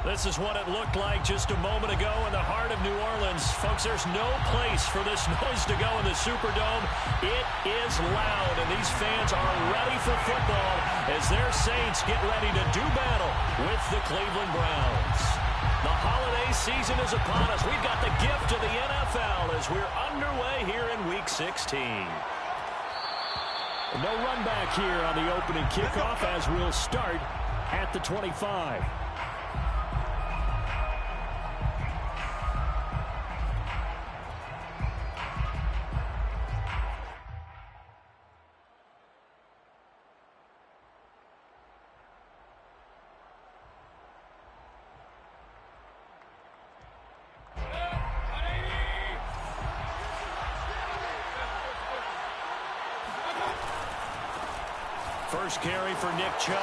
This is what it looked like just a moment ago in the heart of New Orleans. Folks, there's no place for this noise to go in the Superdome. It is loud, and these fans are ready for football as their Saints get ready to do battle with the Cleveland Browns. The holiday season is upon us. We've got the gift of the NFL as we're underway here in Week 16. No run back here on the opening kickoff as we'll start at the 25. First carry for Nick Chubb.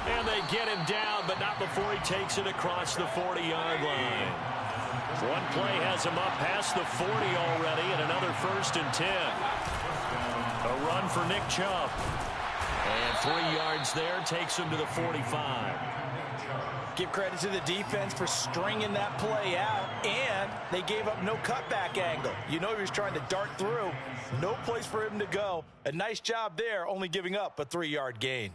And they get him down, but not before he takes it across the 40-yard line. One play has him up past the 40 already, and another 1st and 10. A run for Nick Chubb. And 3 yards there takes him to the 45. Give credit to the defense for stringing that play out, and they gave up no cutback angle. You know he was trying to dart through. No place for him to go. A nice job there, only giving up a 3-yard gain.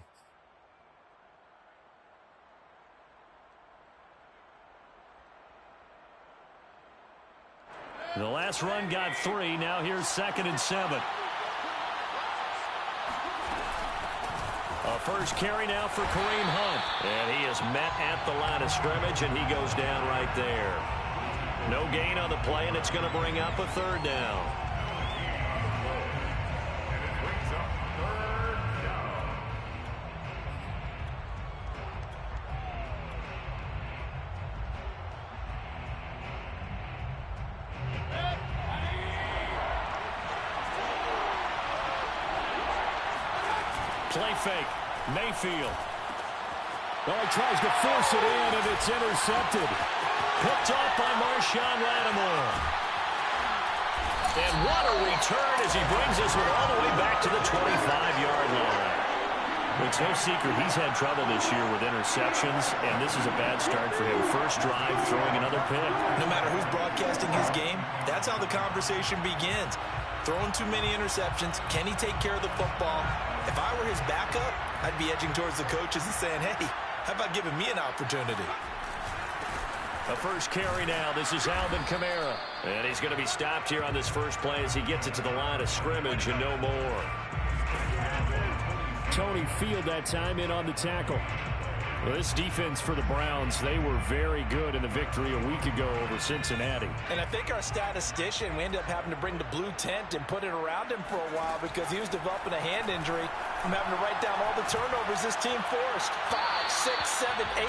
The last run got 3. Now here's 2nd and 7. A first carry now for Kareem Hunt. And he is met at the line of scrimmage, and he goes down right there. No gain on the play, and it's going to bring up a 3rd down. Play fake. Mayfield. Well, he tries to force it in, and it's intercepted. Picked off by Marshawn Lattimore. And what a return as he brings us all the way back to the 25-yard line. It's no secret he's had trouble this year with interceptions, and this is a bad start for him. First drive, throwing another pick. No matter who's broadcasting his game, that's how the conversation begins. Throwing too many interceptions. Can he take care of the football? If I were his backup, I'd be edging towards the coaches and saying, hey, how about giving me an opportunity? The first carry now. This is Alvin Kamara. And he's going to be stopped here on this first play as he gets it to the line of scrimmage and no more. Tony Field that time in on the tackle. Well, this defense for the Browns, they were very good in the victory a week ago over Cincinnati. And I think our statistician, we ended up having to bring the blue tent and put it around him for a while because he was developing a hand injury from having to write down all the turnovers this team forced. 5, 6, 7, 8.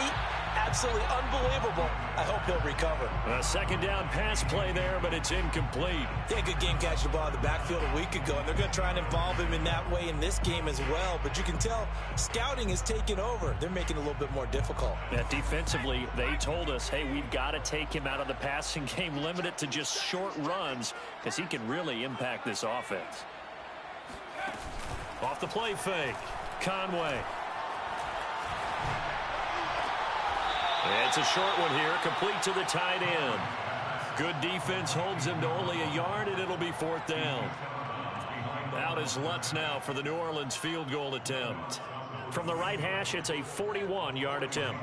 Absolutely unbelievable. I hope he'll recover. A second down pass play there, but it's incomplete. He had a good game catching the ball in the backfield a week ago, and they're going to try and involve him in that way in this game as well. But you can tell scouting is taking over. They're making it a little bit more difficult. Yeah, defensively, they told us, hey, we've got to take him out of the passing game, limit it to just short runs, because he can really impact this offense. Off the play fake, Conway. It's a short one here, complete to the tight end. Good defense holds him to only a yard, and it'll be 4th down. Out is Lutz now for the New Orleans field goal attempt. From the right hash, it's a 41-yard attempt.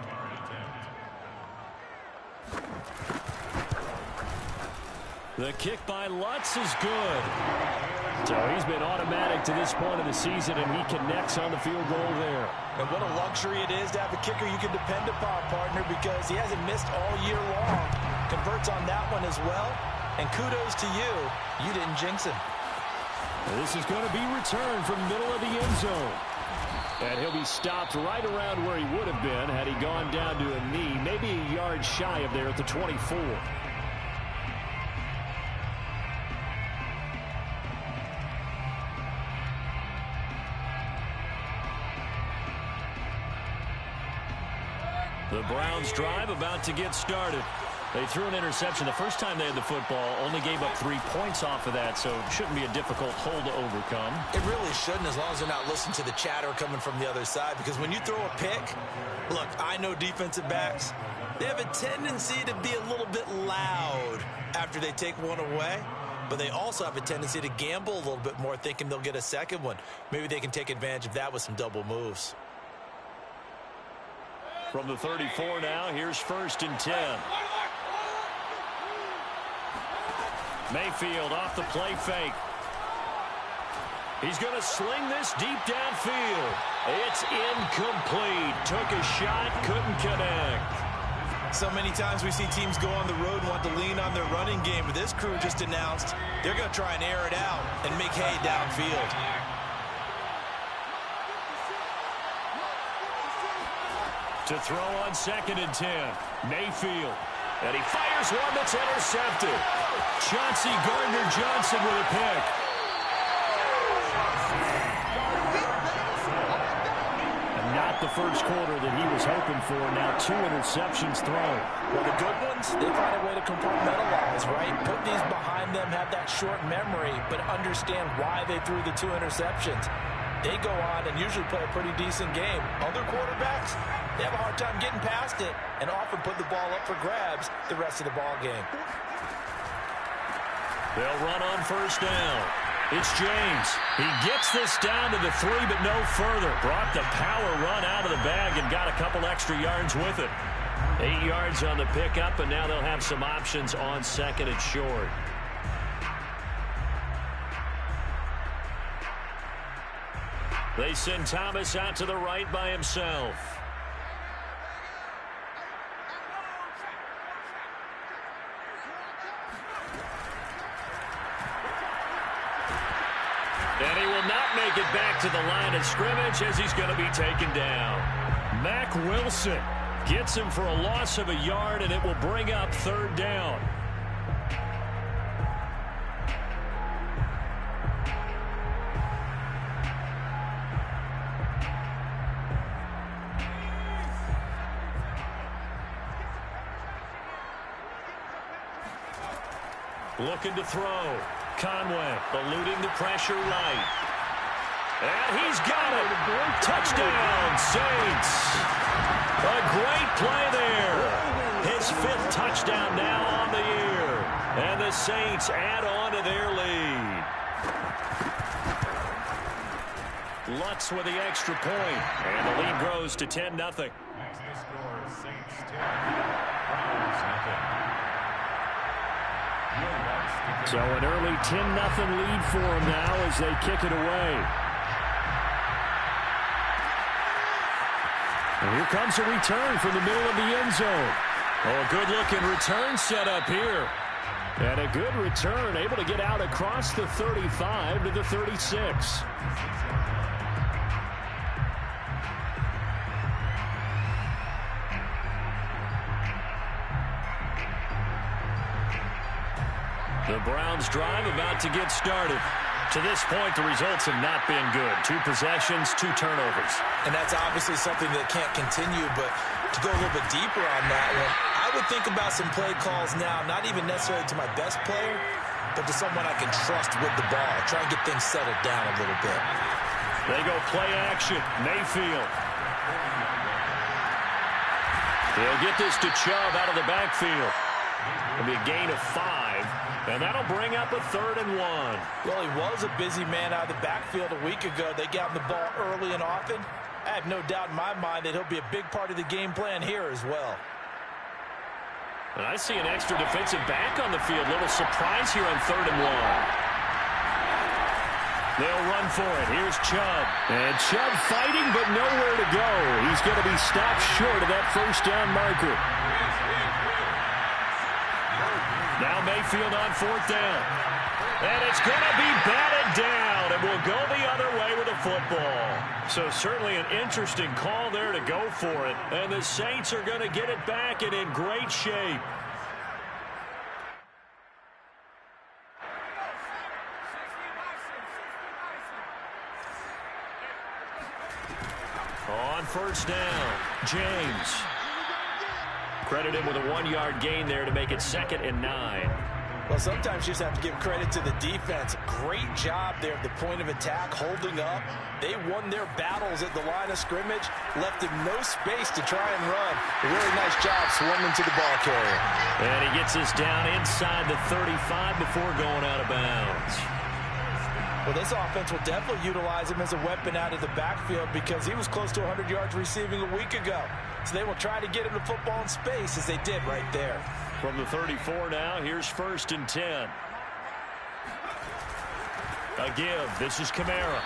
The kick by Lutz is good. So he's been automatic to this point of the season, and he connects on the field goal there. And what a luxury it is to have a kicker you can depend upon, partner, because he hasn't missed all year long. Converts on that one as well. And kudos to you. You didn't jinx him. This is going to be returned from middle of the end zone. And he'll be stopped right around where he would have been had he gone down to a knee, maybe a yard shy of there at the 24. The Browns drive about to get started. They threw an interception the first time they had the football, only gave up 3 points off of that, so it shouldn't be a difficult hole to overcome. It really shouldn't, as long as they're not listening to the chatter coming from the other side, because when you throw a pick, look, I know defensive backs, they have a tendency to be a little bit loud after they take one away, but they also have a tendency to gamble a little bit more, thinking they'll get a second one. Maybe they can take advantage of that with some double moves. From the 34 now, here's 1st and 10. Mayfield off the play fake. He's going to sling this deep downfield. It's incomplete. Took a shot, couldn't connect. So many times we see teams go on the road and want to lean on their running game, but this crew just announced they're going to try and air it out and make hay downfield. To throw on 2nd and 10. Mayfield. And he fires one that's intercepted. Chauncey Gardner-Johnson with a pick. And not the first quarter that he was hoping for. Now 2 interceptions thrown. Well, the good ones, they find a way to compartmentalize, right? Put these behind them, have that short memory, but understand why they threw the 2 interceptions. They go on and usually play a pretty decent game. Other quarterbacks, they have a hard time getting past it and often put the ball up for grabs the rest of the ball game. They'll run on 1st down. It's James. He gets this down to the 3, but no further. Brought the power run out of the bag and got a couple extra yards with it. 8 yards on the pickup, and now they'll have some options on 2nd and short. They send Thomas out to the right by himself. And he will not make it back to the line of scrimmage as he's going to be taken down. Mack Wilson gets him for a loss of a yard, and it will bring up 3rd down. Looking to throw. Conway eluding the pressure right. And he's got it. Touchdown, Saints. A great play there. His 5th touchdown now on the year. And the Saints add on to their lead. Lutz with the extra point. And the lead grows to 10-0. Next score, Saints 10, Browns nothing. So an early 10-0 lead for them now as they kick it away. And here comes a return from the middle of the end zone. Oh, a good-looking return set up here. And a good return, able to get out across the 35 to the 36. The Browns drive about to get started. To this point, the results have not been good. 2 possessions, 2 turnovers. And that's obviously something that can't continue, but to go a little bit deeper on that one, I would think about some play calls now, not even necessarily to my best player, but to someone I can trust with the ball. Try and get things settled down a little bit. They go play action. Mayfield. They'll get this to Chubb out of the backfield. It'll be a gain of 5, and that'll bring up a 3rd and 1. Well, he was a busy man out of the backfield a week ago. They got him the ball early and often. I have no doubt in my mind that he'll be a big part of the game plan here as well. And I see an extra defensive back on the field. Little surprise here on 3rd and 1. They'll run for it. Here's Chubb. And Chubb fighting, but nowhere to go. He's going to be stopped short of that 1st down marker. Now Mayfield on 4th down. And it's going to be batted down, and we'll go the other way with the football. So certainly an interesting call there to go for it. And the Saints are going to get it back and in great shape. On 1st down, James. Credit him with a 1-yard gain there to make it 2nd and 9. Well, sometimes you just have to give credit to the defense. Great job there at the point of attack, holding up. They won their battles at the line of scrimmage, left him no space to try and run. A really nice job swarming to the ball carrier. And he gets us down inside the 35 before going out of bounds. Well, this offense will definitely utilize him as a weapon out of the backfield because he was close to 100 yards receiving a week ago. So they will try to get him to football in space as they did right there. From the 34 now, here's 1st and 10. A give. This is Kamara.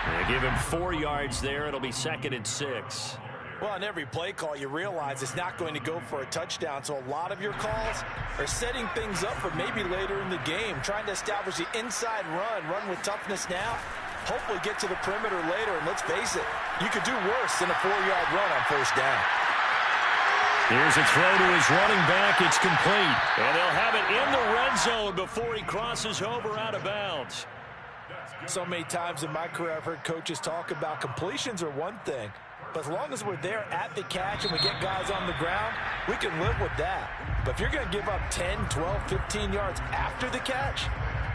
They give him 4 yards there. It'll be 2nd and 6. Well, on every play call, you realize it's not going to go for a touchdown. So a lot of your calls are setting things up for maybe later in the game, trying to establish the inside run with toughness now, hopefully get to the perimeter later. And let's face it, you could do worse than a 4-yard run on 1st down. Here's a throw to his running back. It's complete. And they'll have it in the red zone before he crosses over out of bounds. So many times in my career, I've heard coaches talk about completions are one thing. But as long as we're there at the catch and we get guys on the ground, we can live with that. But if you're going to give up 10, 12, 15 yards after the catch,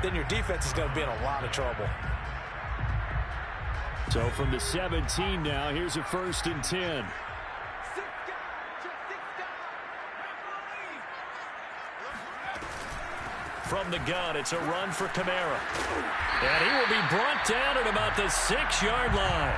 then your defense is going to be in a lot of trouble. So from the 17 now, here's a 1st and 10. From the gun, it's a run for Kamara. And he will be brought down at about the 6-yard line.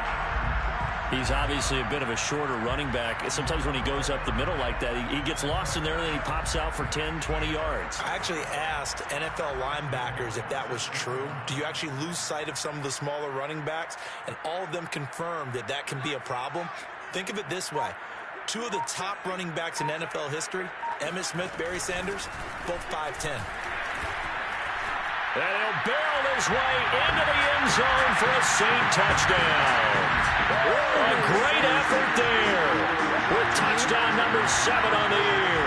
He's obviously a bit of a shorter running back. Sometimes when he goes up the middle like that, he gets lost in there, and then he pops out for 10, 20 yards. I actually asked NFL linebackers if that was true. Do you actually lose sight of some of the smaller running backs? And all of them confirmed that that can be a problem. Think of it this way. 2 of the top running backs in NFL history, Emmitt Smith, Barry Sanders, both 5'10". And he'll barrel his way into the end zone for a Saint touchdown. A great effort there with touchdown number 7 on the year.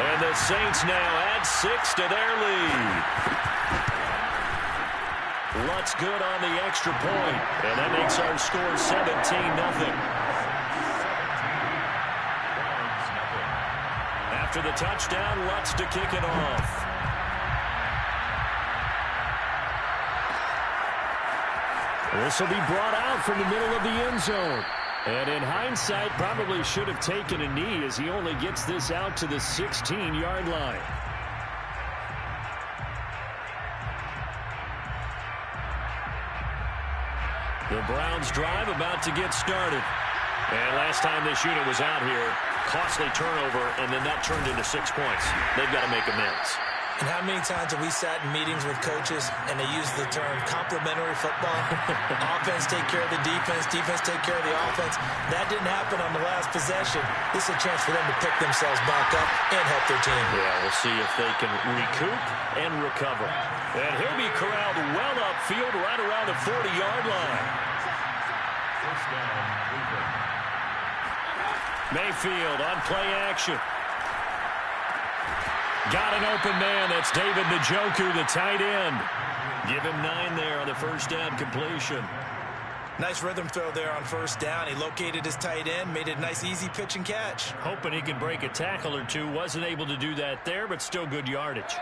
And the Saints now add 6 to their lead. Lutz good on the extra point. And that makes our score 17-0. After the touchdown, Lutz to kick it off. This will be brought out from the middle of the end zone. And in hindsight, probably should have taken a knee as he only gets this out to the 16-yard line. The Browns drive about to get started. And last time this unit was out here, costly turnover, and then that turned into 6 points. They've got to make amends. And how many times have we sat in meetings with coaches and they use the term complementary football? Offense take care of the defense, defense take care of the offense. That didn't happen on the last possession. This is a chance for them to pick themselves back up and help their team. Yeah, we'll see if they can recoup and recover. And he'll be corralled well upfield right around the 40-yard line. 1st down, Cleveland. Mayfield on play action. Got an open man. That's David Njoku, the tight end. Give him 9 there on the 1st down completion. Nice rhythm throw there on 1st down. He located his tight end, made it a nice, easy pitch and catch. Hoping he could break a tackle or two. Wasn't able to do that there, but still good yardage.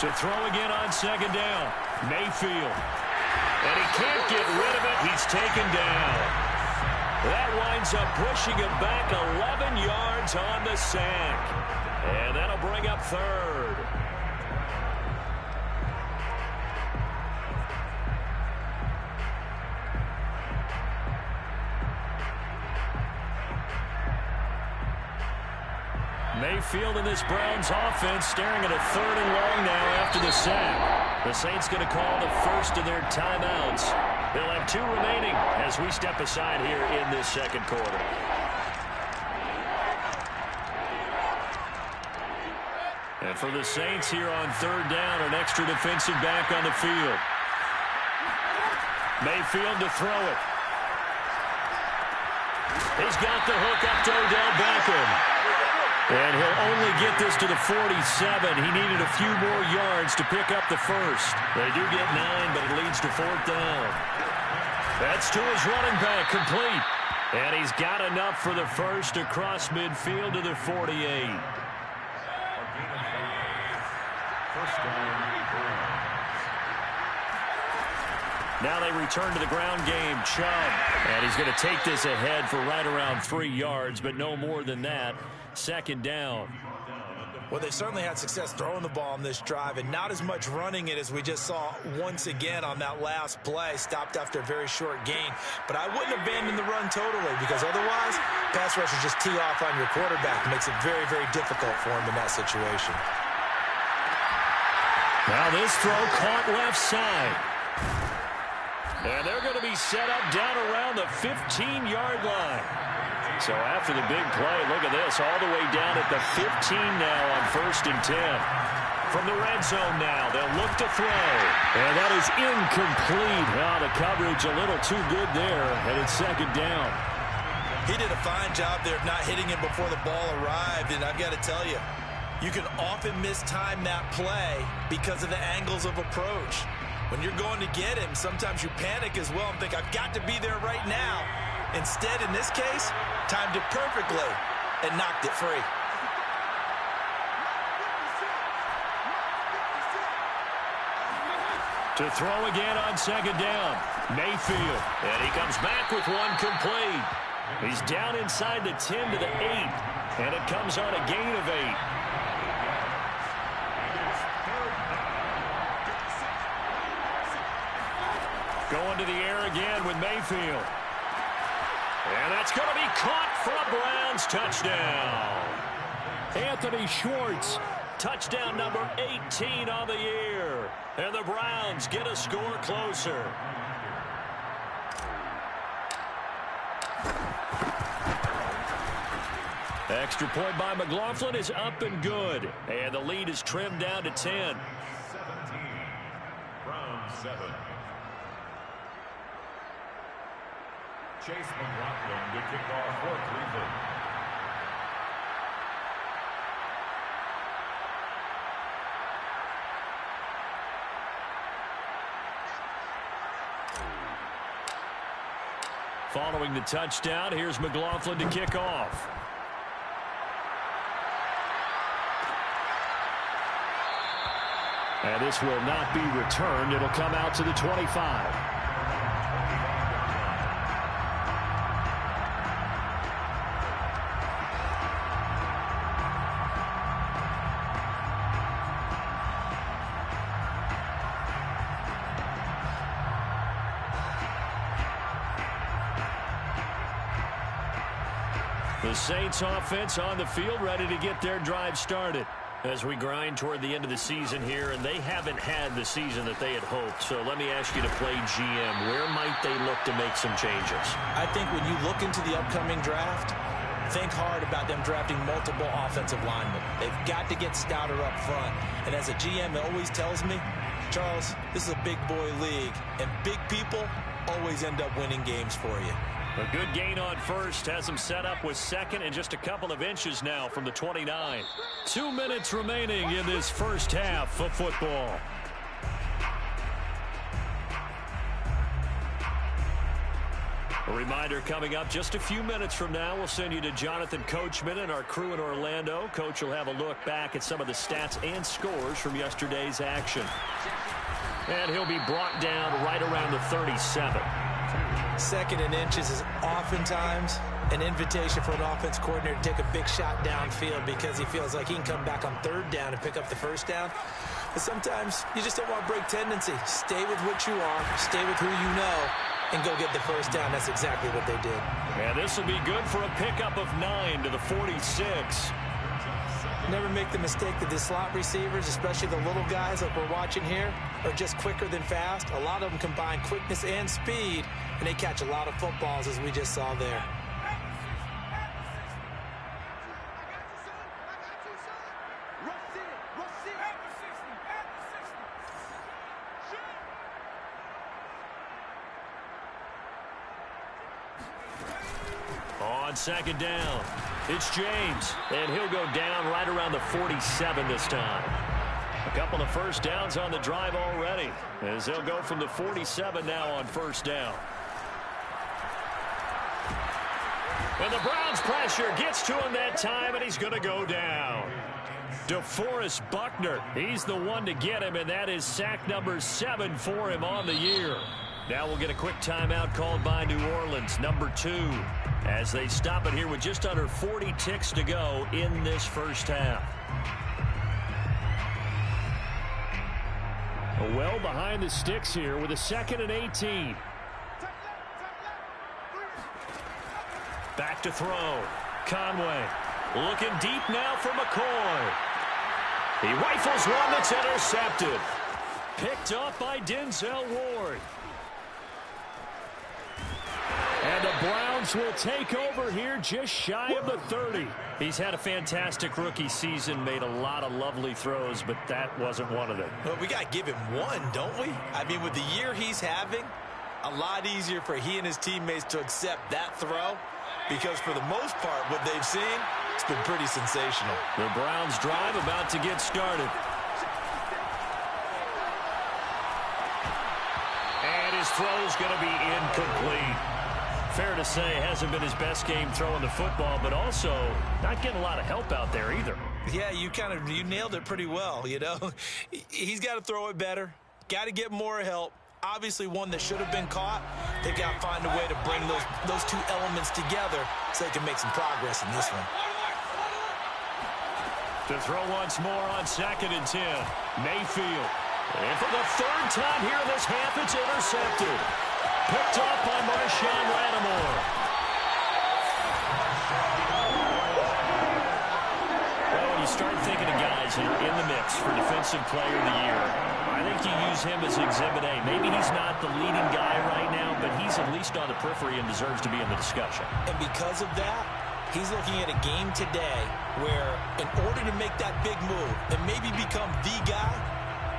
To throw again on 2nd down. Mayfield. And he can't get rid of it. He's taken down. That winds up pushing him back 11 yards on the sack. And that'll bring up 3rd. Mayfield in this Browns offense staring at a 3rd and long now after the sack. The Saints going to call the first of their timeouts. They'll have 2 remaining as we step aside here in this 2nd quarter. And for the Saints here on 3rd down, an extra defensive back on the field. Mayfield to throw it. He's got the hook up to Odell Beckham. And he'll only get this to the 47. He needed a few more yards to pick up the first. They do get 9, but it leads to 4th down. That's to his running back, complete. And he's got enough for the first across midfield to the 48. First down. Now they return to the ground game. Chubb. And he's going to take this ahead for right around 3 yards, but no more than that. 2nd down. Well, they certainly had success throwing the ball on this drive and not as much running it as we just saw once again on that last play. Stopped after a very short gain. But I wouldn't abandon the run totally because otherwise, pass rushers just tee off on your quarterback. It makes it very, very difficult for him in that situation. Now this throw caught left side. And they're going to be set up down around the 15-yard line. So after the big play, look at this, all the way down at the 15 now on 1st and 10. From the red zone now, they'll look to throw. And that is incomplete. The coverage a little too good there, and it's 2nd down. He did a fine job there of not hitting him before the ball arrived, and I've got to tell you, you can often mistime that play because of the angles of approach. When you're going to get him, sometimes you panic as well and think, I've got to be there right now. Instead, in this case, timed it perfectly and knocked it free. To throw again on 2nd down. Mayfield. And he comes back with one complete. He's down inside the 10 to the 8. And it comes on a gain of 8. Going to the air again with Mayfield. And that's going to be caught for a Browns touchdown. Anthony Schwartz, touchdown number 18 on the year. And the Browns get a score closer. Extra point by McLaughlin is up and good. And the lead is trimmed down to 10. 17. Browns 7. Chase McLaughlin to kick off for Cleveland. Following the touchdown, here's McLaughlin to kick off. And this will not be returned. It'll come out to the 25. The Saints offense on the field, ready to get their drive started as we grind toward the end of the season here, and they haven't had the season that they had hoped. So let me ask you to play GM. Where might they look to make some changes? I think when you look into the upcoming draft, think hard about them drafting multiple offensive linemen. They've got to get stouter up front. And as a GM, it always tells me, Charles, this is a big boy league, and big people always end up winning games for you. A good gain on first has him set up with 2nd and just a couple of inches now from the 29. 2 minutes remaining in this first half of football. A reminder coming up just a few minutes from now, we'll send you to Jonathan Coachman and our crew in Orlando. Coach will have a look back at some of the stats and scores from yesterday's action. And he'll be brought down right around the 37. 2nd and inches is oftentimes an invitation for an offense coordinator to take a big shot downfield because he feels like he can come back on 3rd down and pick up the 1st down. But sometimes you just don't want to break tendency. Stay with what you are, stay with who you know, and go get the 1st down. That's exactly what they did. And this will be good for a pickup of 9 to the 46. Never make the mistake that the slot receivers, especially the little guys like we're watching here, are just quicker than fast. A lot of them combine quickness and speed, and they catch a lot of footballs, as we just saw there. On 2nd down. It's James, and he'll go down right around the 47 this time. A couple of first downs on the drive already, as they'll go from the 47 now on first down. And the Browns pressure gets to him that time, and he's going to go down. DeForest Buckner, he's the one to get him, and that is sack number 7 for him on the year. Now we'll get a quick timeout called by New Orleans, number 2, as they stop it here with just under 40 ticks to go in this first half. Well behind the sticks here with a 2nd and 18. Back to throw. Conway looking deep now for McCoy. He rifles one that's intercepted. Picked up by Denzel Ward. And the Browns will take over here just shy of the 30. He's had a fantastic rookie season, made a lot of lovely throws, but that wasn't one of them. Well, we got to give him one, don't we? I mean, with the year he's having, a lot easier for he and his teammates to accept that throw, because for the most part, what they've seen, it's been pretty sensational. The Browns drive about to get started. And his throw's going to be incomplete. Fair to say, hasn't been his best game throwing the football, but also not getting a lot of help out there either. Yeah, you nailed it pretty well, you know. He's got to throw it better, got to get more help. Obviously one that should have been caught. They've got to find a way to bring those two elements together so they can make some progress in this one. To throw once more on 2nd and 10. Mayfield. And for the 3rd time here in this half, it's intercepted. Picked off by Marshawn Lattimore. Well, when you start thinking of guys that are in the mix for Defensive Player of the Year, I think you use him as Exhibit A. Maybe he's not the leading guy right now, but he's at least on the periphery and deserves to be in the discussion. And because of that, he's looking at a game today where in order to make that big move and maybe become the guy,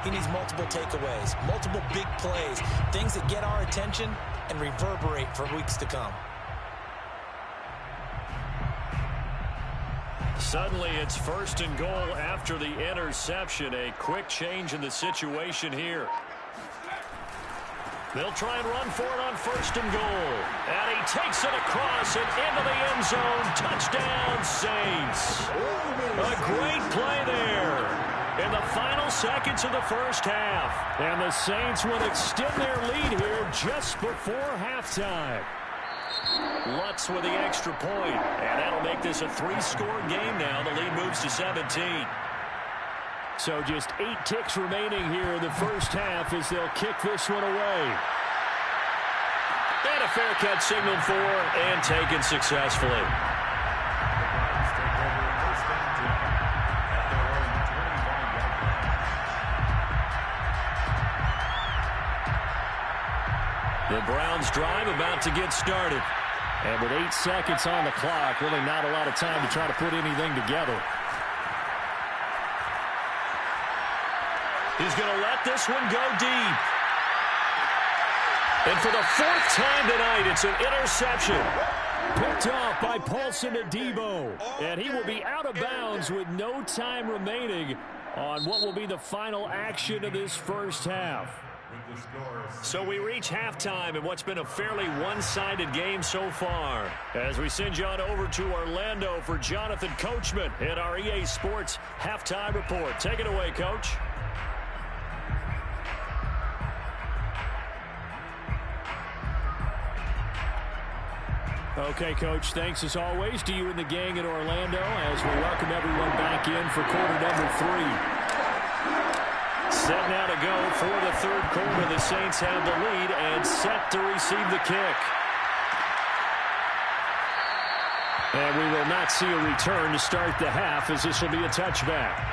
he needs multiple takeaways, multiple big plays, things that get our attention and reverberate for weeks to come. Suddenly it's 1st and goal after the interception. A quick change in the situation here. They'll try and run for it on 1st and goal. And he takes it across and into the end zone. Touchdown, Saints. A great play there in the final seconds of the first half. And the Saints will extend their lead here just before halftime. Lutz with the extra point, and that'll make this a 3-score game now. The lead moves to 17. So just 8 ticks remaining here in the first half as they'll kick this one away. And a fair catch signaled for and taken successfully. The Browns drive about to get started. And with 8 seconds on the clock, really not a lot of time to try to put anything together. He's going to let this one go deep. And for the 4th time tonight, it's an interception. Picked off by Paulson Adebo. And he will be out of bounds with no time remaining on what will be the final action of this first half. So we reach halftime in what's been a fairly one-sided game so far. As we send you on over to Orlando for Jonathan Coachman in our EA Sports Halftime Report. Take it away, Coach. Okay, Coach, thanks as always to you and the gang in Orlando as we welcome everyone back in for quarter number 3. Set now to go for the 3rd quarter. The Saints have the lead and set to receive the kick. And we will not see a return to start the half as this will be a touchback.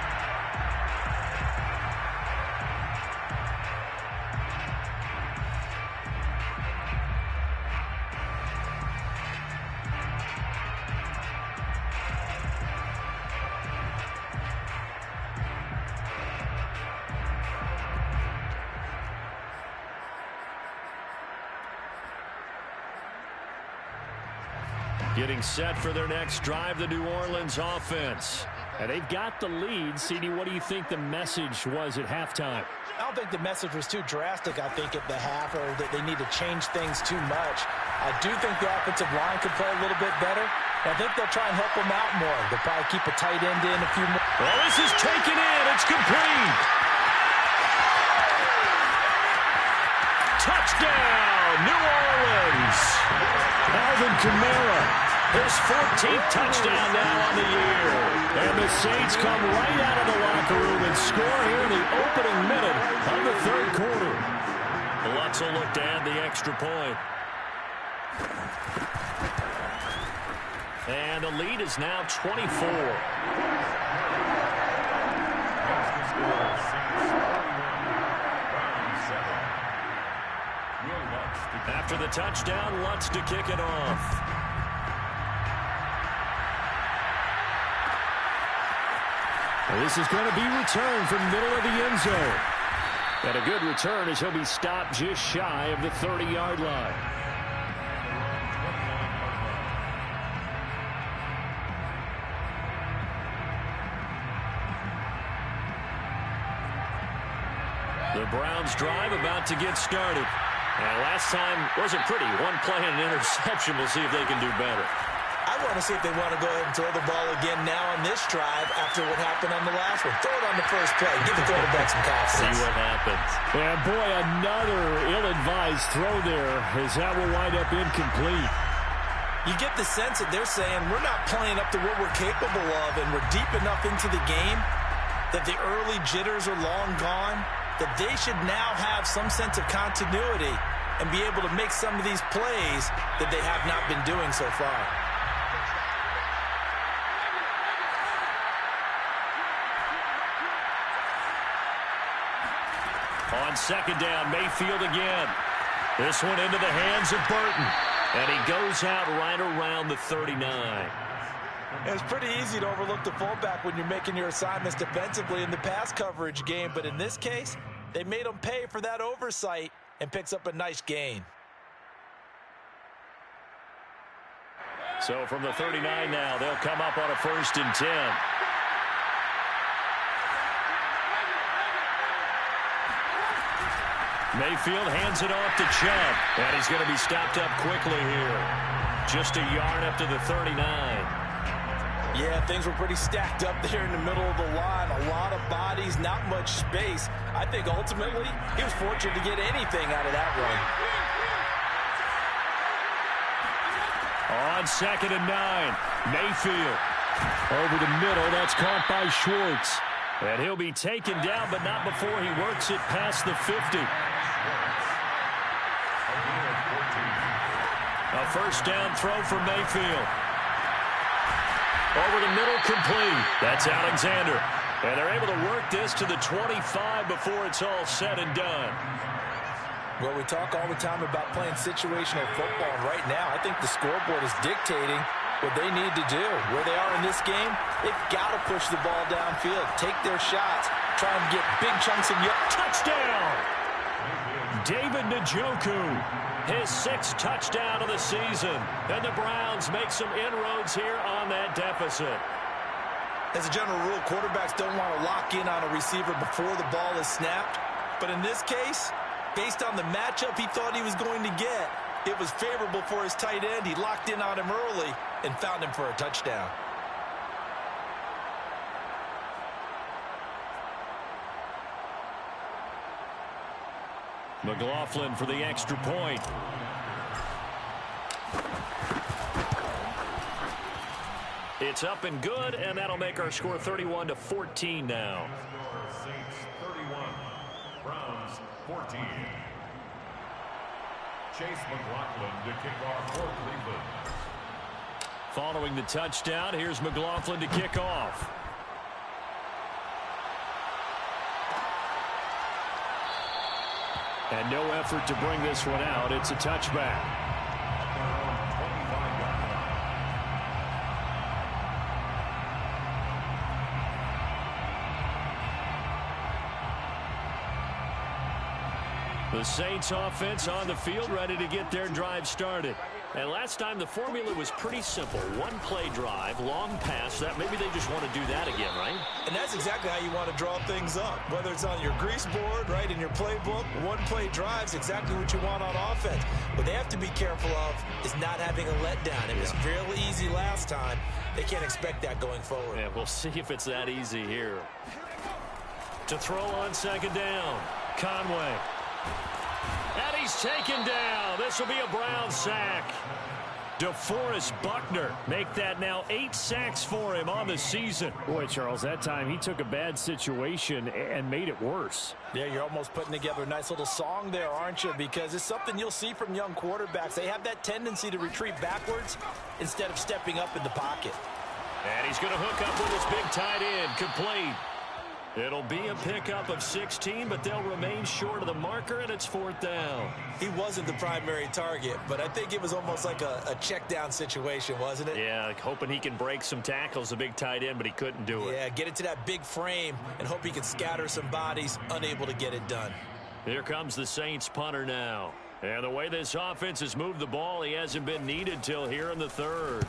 Getting set for their next drive, the New Orleans offense. And they've got the lead. CD, what do you think the message was at halftime? I don't think the message was too drastic, I think, at the half, or that they need to change things too much. I do think the offensive line could play a little bit better. I think they'll try and help them out more. They'll probably keep a tight end in a few more. Well, this is taken in. It's complete. Touchdown, New Orleans. Alvin Kamara, his 14th touchdown now on the year. And the Saints come right out of the locker room and score here in the opening minute of the third quarter. The Lutz will look to add the extra point. And the lead is now 24. After the touchdown, Lutz to kick it off. Well, this is going to be returned from middle of the end zone. And a good return as he'll be stopped just shy of the 30-yard line. The Browns drive about to get started. And last time wasn't pretty. One play and an interception. We'll see if they can do better. I want to see if they want to go ahead and throw the ball again now on this drive after what happened on the last one. Throw it on the first play. Give the quarterback some confidence. See what happens. And boy, another ill-advised throw there as that will wind up incomplete. You get the sense that they're saying we're not playing up to what we're capable of, and we're deep enough into the game that the early jitters are long gone, that they should now have some sense of continuity and be able to make some of these plays that they have not been doing so far. On second down, Mayfield again. This one into the hands of Burton. And he goes out right around the 39. It's pretty easy to overlook the fullback when you're making your assignments defensively in the pass coverage game. But in this case, they made him pay for that oversight and picks up a nice gain. So from the 39 now, they'll come up on a 1st and 10. Mayfield hands it off to Chubb. And he's going to be stopped up quickly here. Just a yard up to the 39. Yeah, things were pretty stacked up there in the middle of the line. A lot of bodies, not much space. I think ultimately he was fortunate to get anything out of that run. On 2nd and 9, Mayfield. Over the middle, that's caught by Schwartz. And he'll be taken down, but not before he works it past the 50. A 1st down throw for Mayfield. Over the middle, complete. That's Alexander. And they're able to work this to the 25 before it's all said and done. Well, we talk all the time about playing situational football. Right now, I think the scoreboard is dictating what they need to do. Where they are in this game, they've got to push the ball downfield, take their shots, try and get big chunks of yards. Touchdown! David Njoku, his 6th touchdown of the season. And the Browns make some inroads here on that deficit. As a general rule, quarterbacks don't want to lock in on a receiver before the ball is snapped. But in this case, based on the matchup he thought he was going to get, it was favorable for his tight end. He locked in on him early and found him for a touchdown. McLaughlin for the extra point. It's up and good, and that'll make our score 31-14 now. Saints 31, Browns 14. Chase McLaughlin to kick off for Cleveland. Following the touchdown, here's McLaughlin to kick off. And no effort to bring this one out. It's a touchback. The Saints offense on the field, ready to get their drive started. And last time the formula was pretty simple. One play drive, long pass. That maybe they just want to do that again, right? And that's exactly how you want to draw things up. Whether it's on your grease board, right, in your playbook, one play drive is exactly what you want on offense. What they have to be careful of is not having a letdown. It was fairly easy last time. They can't expect that going forward. Yeah, we'll see if it's that easy here. To throw on second down, Conway. And he's taken down. This will be a Brown sack. DeForest Buckner make that now 8 sacks for him on the season. Boy, Charles, that time he took a bad situation and made it worse. Yeah, you're almost putting together a nice little song there, aren't you? Because it's something you'll see from young quarterbacks. They have that tendency to retreat backwards instead of stepping up in the pocket. And he's going to hook up with his big tight end, complete. It'll be a pickup of 16, but they'll remain short of the marker, and it's 4th down. He wasn't the primary target, but I think it was almost like a check down situation, wasn't it? Yeah, hoping he can break some tackles, a big tight end, but he couldn't do it. Yeah, get it to that big frame and hope he can scatter some bodies, unable to get it done. Here comes the Saints punter now. And the way this offense has moved the ball, he hasn't been needed till here in the 3rd.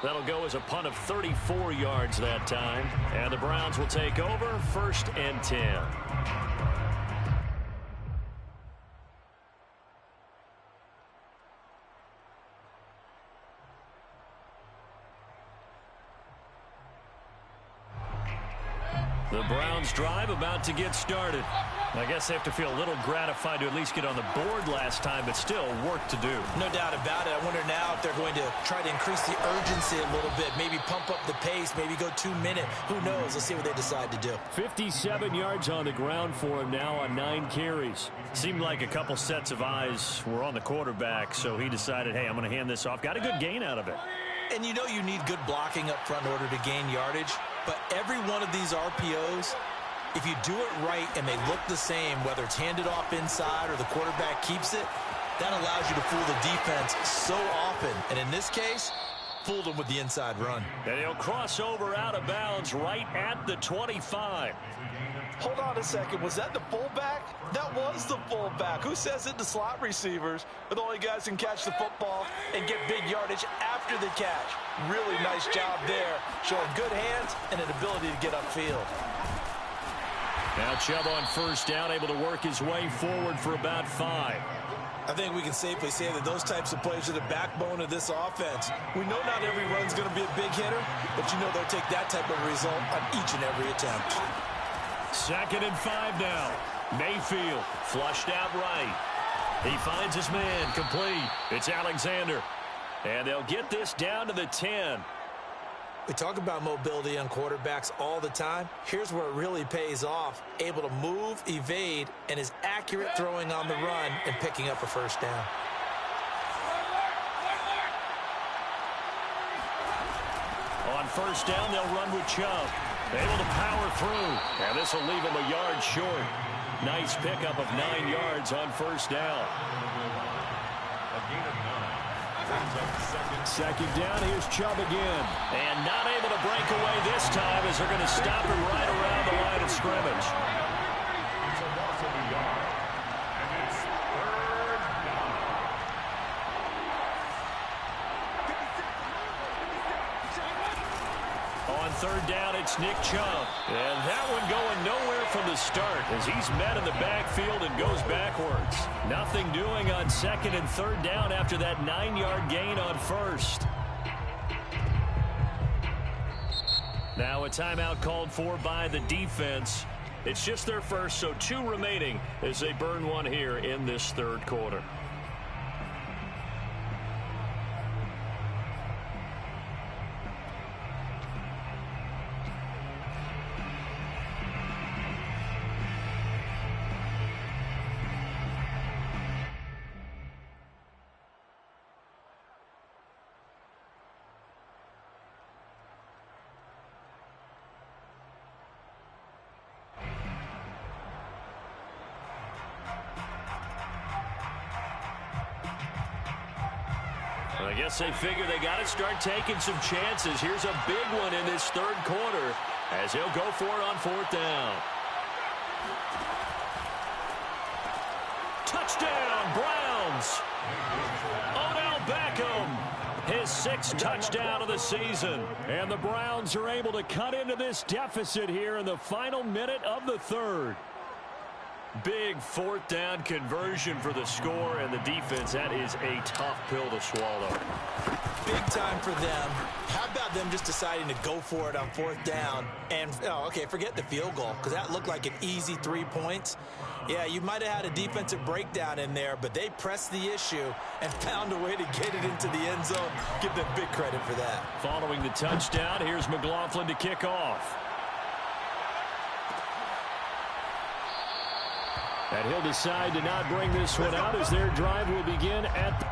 That'll go as a punt of 34 yards that time. And the Browns will take over, 1st and 10. The Browns drive about to get started. I guess they have to feel a little gratified to at least get on the board last time, but still work to do. No doubt about it. I wonder now if they're going to try to increase the urgency a little bit, maybe pump up the pace, maybe go 2-minute. Who knows? Let's see what they decide to do. 57 yards on the ground for him now on 9 carries. Seemed like a couple sets of eyes were on the quarterback, so he decided, hey, I'm going to hand this off. Got a good gain out of it. And you know you need good blocking up front in order to gain yardage, but every one of these RPOs, if you do it right and they look the same, whether it's handed off inside or the quarterback keeps it, that allows you to fool the defense so often. And in this case, fooled them with the inside run. And he'll cross over out of bounds right at the 25. Hold on a second. Was that the fullback? That was the fullback. Who says it to slot receivers are the only guys who can catch the football and get big yardage after the catch? Really nice job there, showing good hands and an ability to get upfield. Now Chubb on 1st down, able to work his way forward for about 5. I think we can safely say that those types of plays are the backbone of this offense. We know not every run's going to be a big hitter, but you know they'll take that type of result on each and every attempt. 2nd and 5 now. Mayfield flushed out right. He finds his man, complete. It's Alexander. And they'll get this down to the 10. We talk about mobility on quarterbacks all the time. Here's where it really pays off. Able to move, evade, and is accurate throwing on the run and picking up a 1st down. On 1st down, they'll run with Chubb. Able to power through. And this will leave him a yard short. Nice pickup of 9 yards on 1st down. A gain of 9. 2nd down, here's Chubb again. And not able to break away this time as they're going to stop him right around the line of scrimmage. It's a loss of a yard. And it's 3rd down. On 3rd down, it's Nick Chubb. And that one going nowhere from the start as he's met in the backfield and goes backwards. Nothing doing on 2nd and 3rd down after that 9-yard gain on 1st. Now a timeout called for by the defense. It's just their first, so 2 remaining as they burn one here in this 3rd quarter. I guess they figure they got to start taking some chances. Here's a big one in this 3rd quarter as he'll go for it on 4th down. Touchdown, Browns. Odell Beckham, his 6th touchdown of the season. And the Browns are able to cut into this deficit here in the final minute of the 3rd. Big 4th down conversion for the score, and the defense, that is a tough pill to swallow. Big time for them. How about them just deciding to go for it on 4th down? And, okay, forget the field goal, because that looked like an easy 3 points. Yeah, you might have had a defensive breakdown in there, but they pressed the issue and found a way to get it into the end zone. Give them big credit for that. Following the touchdown, here's McLaughlin to kick off. And he'll decide to not bring this one out as their drive will begin at the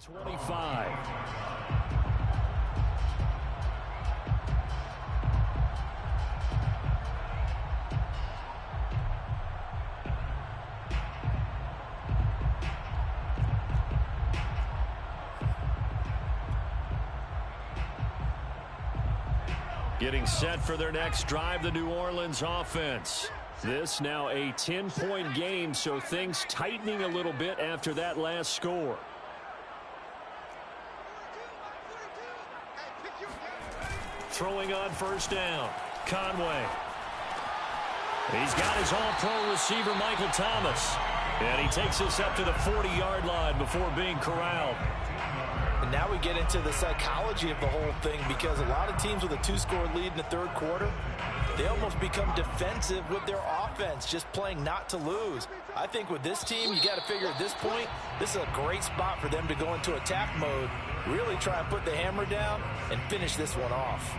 .25. Getting set for their next drive, the New Orleans offense. This now a 10-point game, so things tightening a little bit after that last score. Throwing on 1st down, Conway. He's got his all-pro receiver, Michael Thomas. And he takes us up to the 40-yard line before being corralled. And now we get into the psychology of the whole thing, because a lot of teams with a 2-score lead in the 3rd quarter, they almost become defensive with their offense, just playing not to lose. I think with this team, you got to figure at this point, this is a great spot for them to go into attack mode, really try and put the hammer down and finish this one off.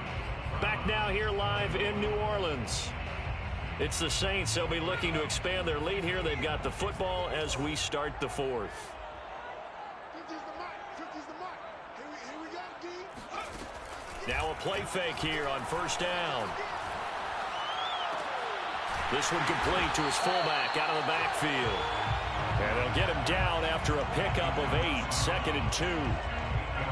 Back now here live in New Orleans. It's the Saints. They'll be looking to expand their lead here. They've got the football as we start the 4th. Now a play fake here on 1st down. This one complete to his fullback out of the backfield. And they'll get him down after a pickup of 8, 2nd and 2.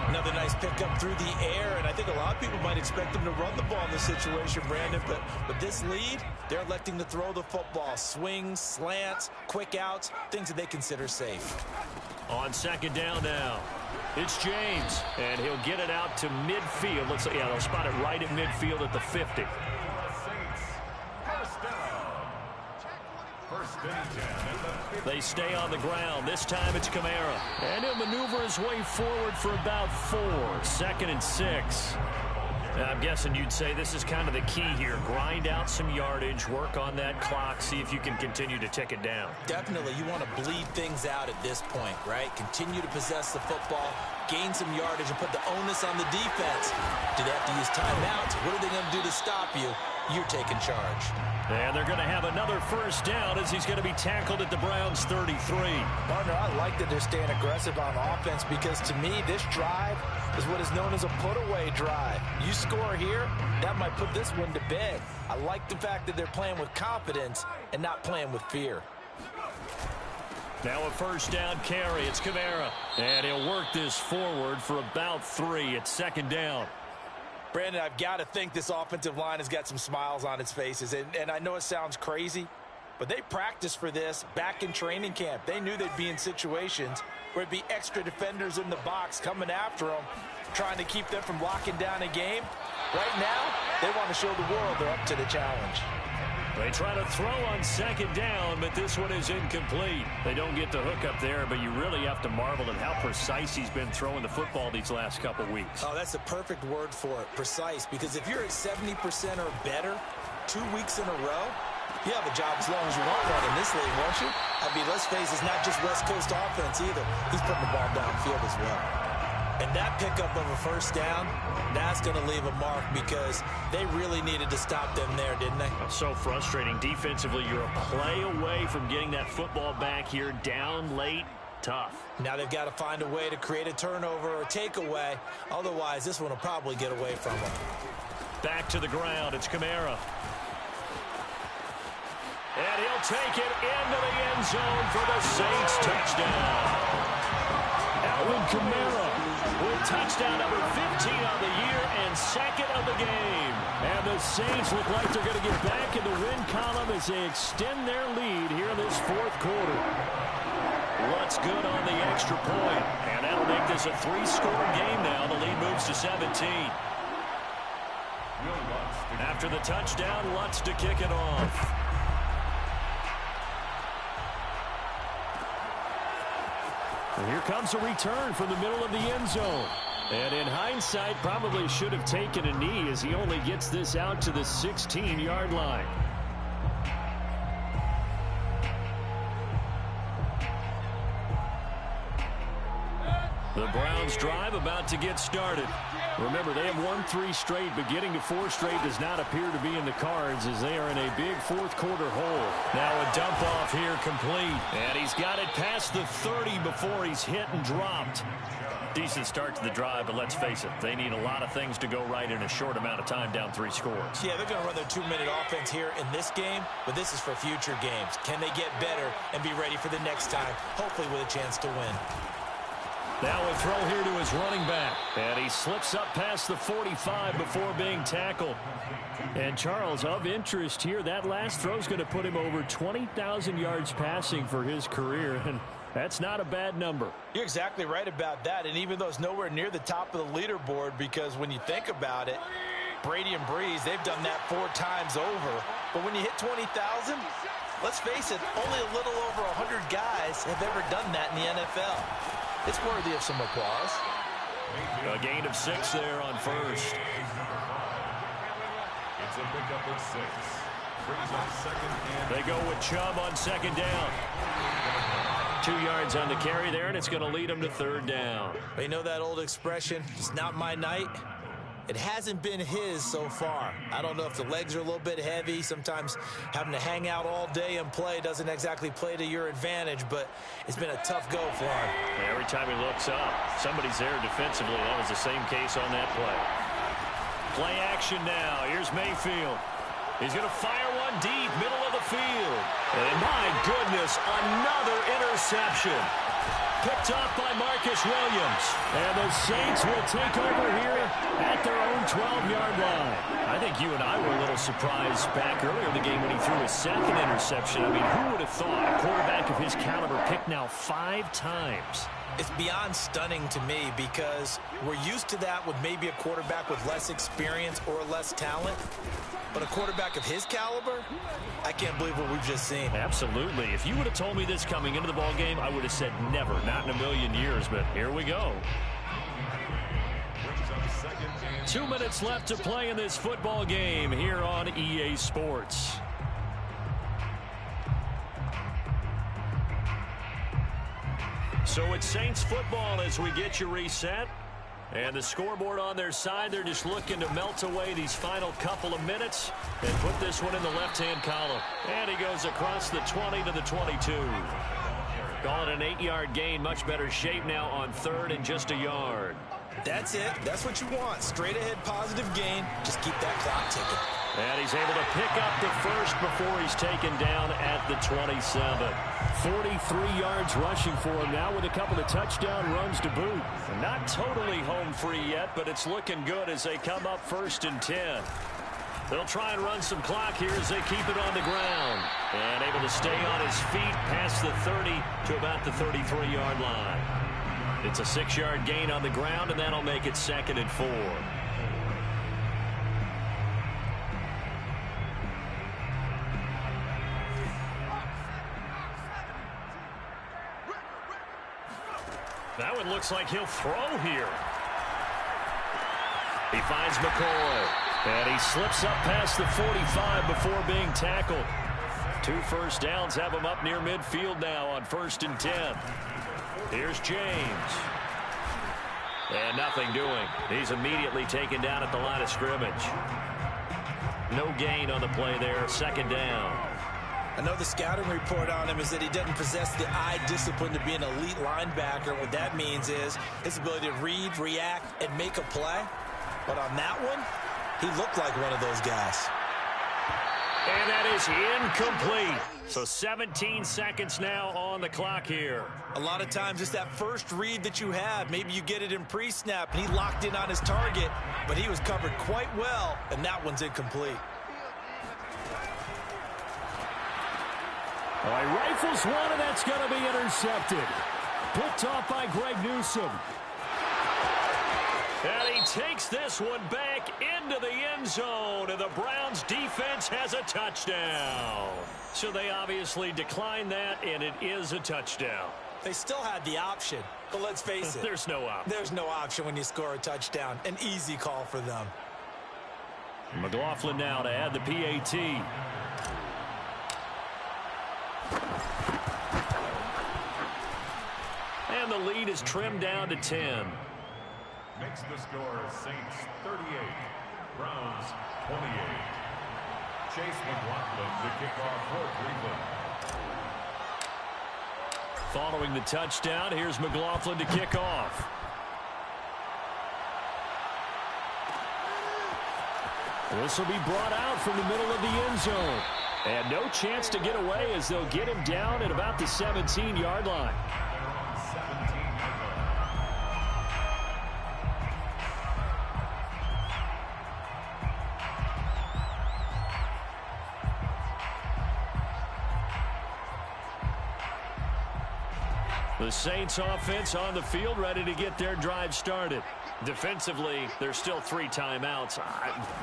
Another nice pickup through the air, and I think a lot of people might expect them to run the ball in this situation, Brandon, but with this lead, they're electing to throw the football. Swings, slants, quick outs, things that they consider safe. On 2nd down now, it's James, and he'll get it out to midfield. Looks like, yeah, they'll spot it right at midfield at the 50. They stay on the ground. This time it's Kamara. And he'll maneuver his way forward for about 4. 2nd and 6. I'm guessing you'd say this is kind of the key here. Grind out some yardage, work on that clock, see if you can continue to tick it down. Definitely. You want to bleed things out at this point, right? Continue to possess the football, gain some yardage, and put the onus on the defense. Do they have to use timeouts? What are they going to do to stop you? You're taking charge. And they're going to have another 1st down as he's going to be tackled at the Browns' 33. Partner, I like that they're staying aggressive on offense, because to me, this drive is what is known as a put-away drive. You score here, that might put this one to bed. I like the fact that they're playing with confidence and not playing with fear. Now a 1st down carry. It's Kamara. And he'll work this forward for about 3 at 2nd down. Brandon, I've got to think this offensive line has got some smiles on its faces. And I know it sounds crazy, but they practiced for this back in training camp. They knew they'd be in situations where it'd be extra defenders in the box coming after them, trying to keep them from locking down a game. Right now, they want to show the world they're up to the challenge. They try to throw on second down, but this one is incomplete. They don't get the hook up there, but you really have to marvel at how precise he's been throwing the football these last couple weeks. Oh, that's the perfect word for it, precise, because if you're at 70% or better 2 weeks in a row, you have a job as long as you want one in this league, won't you? I mean, let's face it, it's not just West Coast offense either. He's putting the ball downfield as well. And that pickup of a first down, that's going to leave a mark because they really needed to stop them there, didn't they? So frustrating. Defensively, you're a play away from getting that football back here down late. Tough. Now they've got to find a way to create a turnover or takeaway. Otherwise, this one will probably get away from them. Back to the ground. It's Kamara. And he'll take it into the end zone for the Saints touchdown. Alvin Kamara with touchdown number 15 on the year and second of the game. And the Saints look like they're going to get back in the win column as they extend their lead here in this fourth quarter. What's good on the extra point? And that'll make this a 3-score game now. The lead moves to 17. After the touchdown, Lutz to kick it off. And here comes a return from the middle of the end zone. And in hindsight, probably should have taken a knee as he only gets this out to the 16-yard line. The Browns drive about to get started. Remember, they have won 3 straight, but getting to 4 straight does not appear to be in the cards as they are in a big fourth quarter hole. Now a dump off here complete. And he's got it past the 30 before he's hit and dropped. Decent start to the drive, but let's face it, they need a lot of things to go right in a short amount of time down 3 scores. Yeah, they're going to run their 2-minute offense here in this game, but this is for future games. Can they get better and be ready for the next time, hopefully with a chance to win? Now a throw here to his running back. And he slips up past the 45 before being tackled. And Charles, of interest here, that last throw is going to put him over 20,000 yards passing for his career. And that's not a bad number. You're exactly right about that. And even though it's nowhere near the top of the leaderboard, because when you think about it, Brady and Breeze, they've done that 4 times over. But when you hit 20,000, let's face it, only a little over 100 guys have ever done that in the NFL. It's worthy of some applause. A gain of 6 there on first. It's a pickup of 6. Brings up second and They go with Chubb on second down. 2 yards on the carry there, and it's going to lead them to third down. You know that old expression, it's not my night? It hasn't been his so far. I don't know if the legs are a little bit heavy. Sometimes having to hang out all day and play doesn't exactly play to your advantage, but it's been a tough go for him. Every time he looks up, somebody's there defensively. That was the same case on that play. Play action now. Here's Mayfield. He's going to fire one deep, middle of the field. And my goodness, another interception. Picked off by Marcus Williams. And the Saints will take over here at their own 12-yard line. I think you and I were a little surprised back earlier in the game when he threw his second interception. I mean, who would have thought a quarterback of his caliber picked now 5 times? It's beyond stunning to me because we're used to that with maybe a quarterback with less experience or less talent. But a quarterback of his caliber, I can't believe what we've just seen. Absolutely. If you would have told me this coming into the ball game, I would have said never, not in a million years. But here we go. 2 minutes left to play in this football game here on EA Sports. So it's Saints football as we get you reset. And the scoreboard on their side, they're just looking to melt away these final couple of minutes and put this one in the left-hand column. And he goes across the 20 to the 22. Call it an 8-yard gain, much better shape now on third and just a yard. That's it. That's what you want. Straight ahead positive gain. Just keep that clock ticking. And he's able to pick up the first before he's taken down at the 27. 43 yards rushing for him now with a couple of touchdown runs to boot. Not totally home free yet, but it's looking good as they come up 1st and 10. They'll try and run some clock here as they keep it on the ground. And able to stay on his feet past the 30 to about the 33-yard line. It's a 6-yard gain on the ground, and that'll make it 2nd and 4. That one looks like he'll throw here. He finds McCoy. And he slips up past the 45 before being tackled. 2 first downs have him up near midfield now on 1st and 10. Here's James. And nothing doing. He's immediately taken down at the line of scrimmage. No gain on the play there. 2nd down. I know the scouting report on him is that he doesn't possess the eye discipline to be an elite linebacker. What that means is his ability to read, react, and make a play. But on that one, he looked like one of those guys. And that is incomplete. So 17 seconds now on the clock here. A lot of times it's that first read that you have. Maybe you get it in pre-snap, and he locked in on his target, but he was covered quite well, and that one's incomplete. All right, rifles one, and that's going to be intercepted. Picked off by Greg Newsome. And he takes this one back into the end zone, and the Browns defense has a touchdown. So they obviously declined that, and it is a touchdown. They still had the option, but let's face it. There's no option. There's no option when you score a touchdown. An easy call for them. McLaughlin now to add the PAT. And the lead is trimmed down to 10. Makes the score Saints 38, Browns 28. Chase McLaughlin to kick off for Cleveland. Following the touchdown, here's McLaughlin to kick off. This will be brought out from the middle of the end zone. And no chance to get away as they'll get him down at about the 17-yard line. The Saints offense on the field ready to get their drive started. Defensively, there's still 3 timeouts.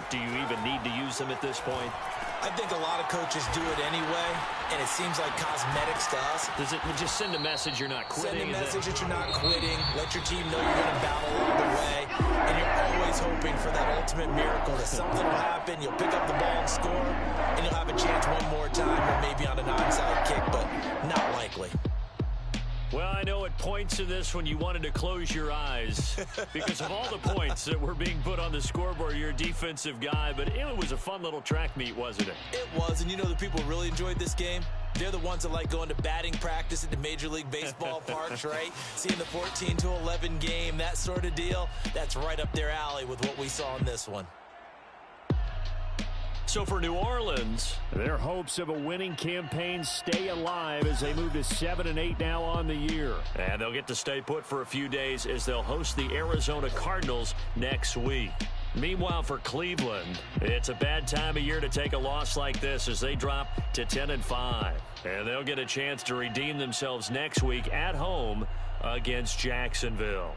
Do you even need to use them at this point? I think a lot of coaches do it anyway, and it seems like cosmetics to us. Does it just send a message you're not quitting? Send a message that you're not quitting. Let your team know you're going to battle all the way. And you're always hoping for that ultimate miracle that something will happen, you'll pick up the ball and score, and you'll have a chance one more time or maybe on an onside kick, but not likely. Well, I know it points to this when you wanted to close your eyes because of all the points that were being put on the scoreboard. You're a defensive guy, but it was a fun little track meet, wasn't it? It was, and you know the people who really enjoyed this game? They're the ones that like going to batting practice at the Major League Baseball parks, right? Seeing the 14-11 game, that sort of deal. That's right up their alley with what we saw in this one. So for New Orleans, their hopes of a winning campaign stay alive as they move to 7-8 now on the year. And they'll get to stay put for a few days as they'll host the Arizona Cardinals next week. Meanwhile, for Cleveland, it's a bad time of year to take a loss like this as they drop to 10-5. And they'll get a chance to redeem themselves next week at home against Jacksonville.